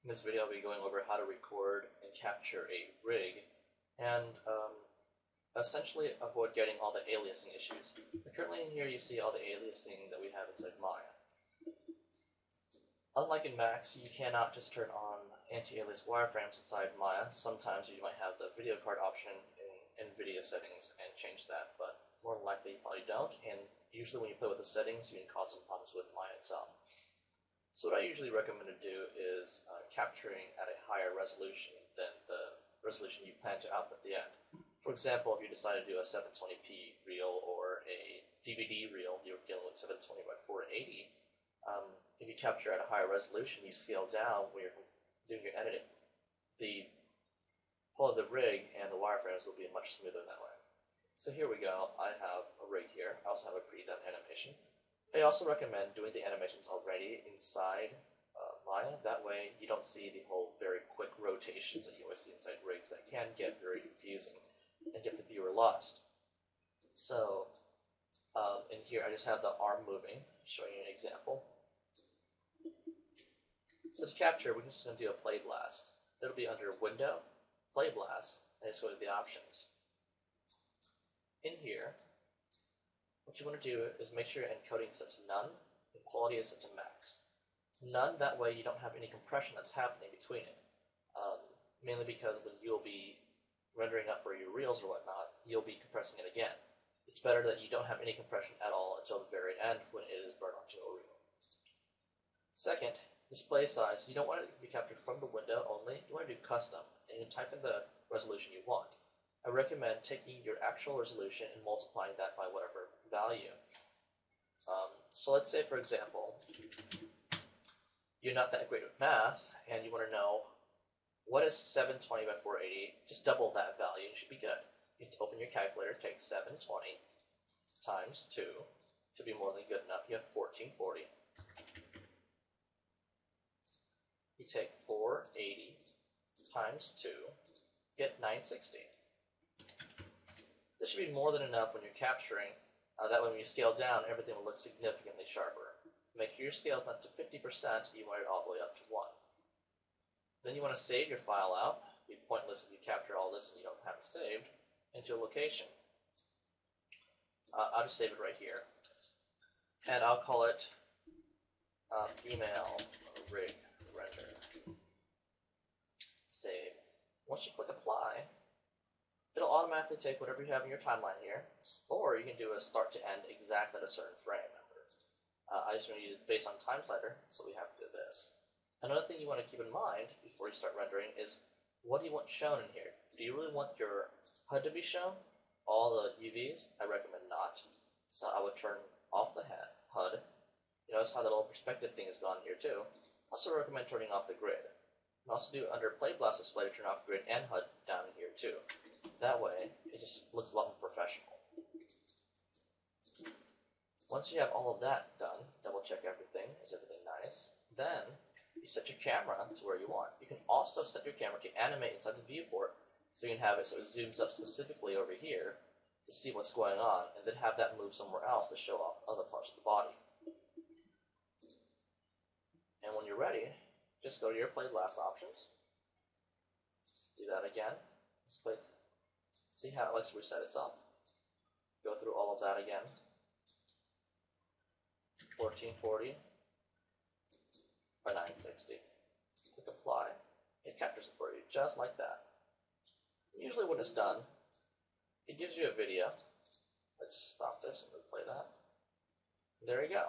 In this video, I'll be going over how to record and capture a rig and essentially avoid getting all the aliasing issues. Currently in here, you see all the aliasing that we have inside Maya. Unlike in Max, you cannot just turn on anti-alias wireframes inside Maya. Sometimes you might have the video card option in NVIDIA settings and change that, but more than likely you probably don't, and usually when you play with the settings, you can cause some problems with Maya itself. So what I usually recommend to do is capturing at a higher resolution than the resolution you plan to output at the end. For example, if you decide to do a 720p reel or a DVD reel, you're dealing with 720 by 480. If you capture at a higher resolution, you scale down when you're doing your editing. The pull of the rig and the wireframes will be much smoother that way. So here we go. I have a rig here. I also have a pre-done animation. I also recommend doing the animations already inside Maya. That way you don't see the whole very quick rotations that you always see inside rigs that can get very confusing and get the viewer lost. So in here I just have the arm moving, showing you an example. So to capture, we're just going to do a play blast. It'll be under Window, Play Blast, and just go to the options. In here, what you want to do is make sure your encoding is set to none and quality is set to max. None, that way you don't have any compression that's happening between it. Mainly because when you'll be rendering up for your reels or whatnot, you'll be compressing it again. It's better that you don't have any compression at all until the very end when it is burned onto a reel. Second, display size. You don't want it to be captured from the window only. You want to do custom, and you type in the resolution you want. I recommend taking your actual resolution and multiplying that by whatever value. So let's say, for example, you're not that great with math, and you want to know what is 720 by 480. Just double that value, and it should be good. You need to open your calculator, take 720 times 2 to be more than good enough. You have 1440. You take 480 times 2, get 960. This should be more than enough when you're capturing. That way when you scale down, everything will look significantly sharper. Make sure your scale is not to 50%, you want it all the way up to 1. Then you want to save your file out. It'd be pointless if you capture all this and you don't have it saved, into a location. I'll just save it right here. And I'll call it female rig render. Save. Once you click apply, it'll automatically take whatever you have in your timeline here, or you can do a start to end exactly at a certain frame number. I just want to use it based on time slider, so we have to do this. Another thing you want to keep in mind before you start rendering is what do you want shown in here? Do you really want your HUD to be shown? All the UVs? I recommend not. So I would turn off the HUD. You notice how the little perspective thing is gone here too. Also recommend turning off the grid. You can also do under Play Blast Display to turn off grid and HUD down here too. That way, it just looks a lot more professional. Once you have all of that done, double check everything. Is everything nice? Then you set your camera to where you want. You can also set your camera to animate inside the viewport, so you can have it so it zooms up specifically over here to see what's going on, and then have that move somewhere else to show off other parts of the body. And when you're ready, just go to your Play Blast options. Just do that again. Just click. See how it likes to reset itself. Go through all of that again. 1440 by 960. Click apply. It captures it for you, just like that. Usually when it's done, it gives you a video. Let's stop this and replay that. There you go.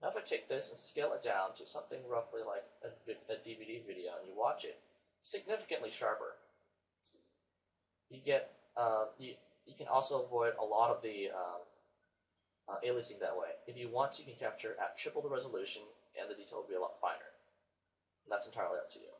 Now if I take this and scale it down to something roughly like a DVD video and you watch it, significantly sharper. You get you can also avoid a lot of the aliasing that way. If you want to, you can capture at triple the resolution and the detail will be a lot finer. That's entirely up to you.